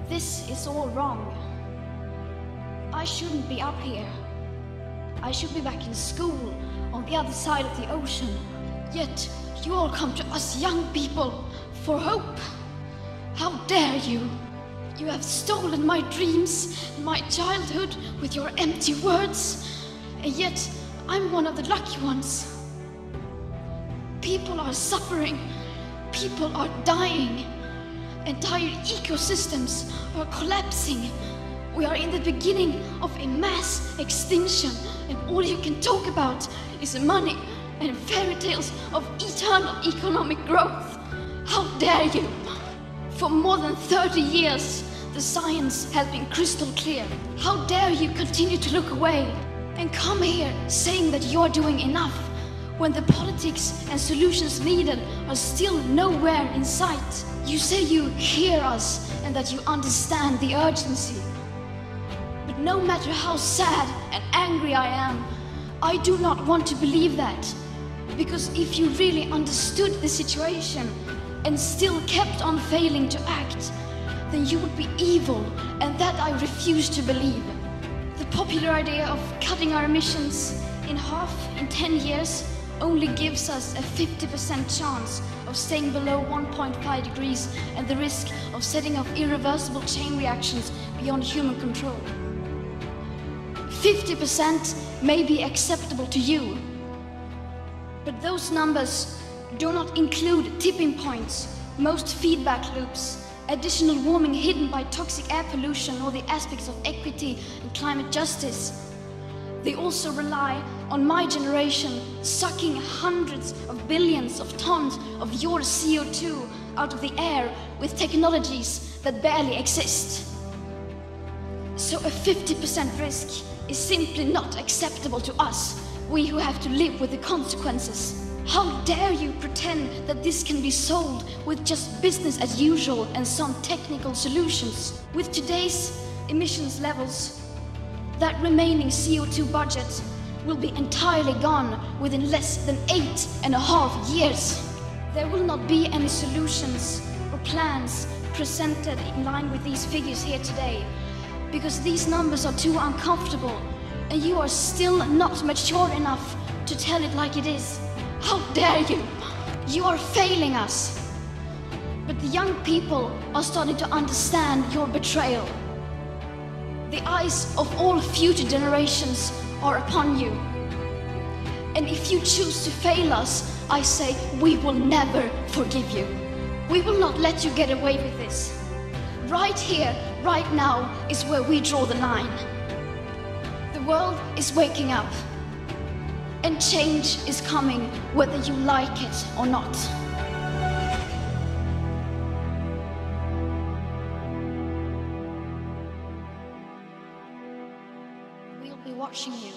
This is all wrong. I shouldn't be up here. I should be back in school on the other side of the ocean. Yet you all come to us young people for hope. How dare you? You have stolen my dreams and my childhood with your empty words. And yet I'm one of the lucky ones. People are suffering. People are dying. Entire ecosystems are collapsing. We are in the beginning of a mass extinction, and all you can talk about is money and fairy tales of eternal economic growth. How dare you? For more than 30 years, the science has been crystal clear. How dare you continue to look away and come here saying that you're doing enough when the politics and solutions needed are still nowhere in sight. You say you hear us and that you understand the urgency. But no matter how sad and angry I am, I do not want to believe that. Because if you really understood the situation and still kept on failing to act, then you would be evil, and that I refuse to believe. The popular idea of cutting our emissions in half in 10 years only gives us a 50% chance of staying below 1.5 degrees and the risk of setting off irreversible chain reactions beyond human control. 50% may be acceptable to you, but those numbers do not include tipping points, most feedback loops, additional warming hidden by toxic air pollution, or the aspects of equity and climate justice. They also rely on my generation sucking hundreds of billions of tons of your CO2 out of the air with technologies that barely exist. So a 50% risk is simply not acceptable to us, we who have to live with the consequences. How dare you pretend that this can be solved with just business as usual and some technical solutions? With today's emissions levels, that remaining CO2 budget will be entirely gone within less than 8.5 years. There will not be any solutions or plans presented in line with these figures here today, because these numbers are too uncomfortable and you are still not mature enough to tell it like it is. How dare you? You are failing us. But the young people are starting to understand your betrayal. The eyes of all future generations are upon you. And if you choose to fail us, I say we will never forgive you. We will not let you get away with this. Right here, right now, is where we draw the line. The world is waking up. And change is coming, whether you like it or not. We'll be watching you.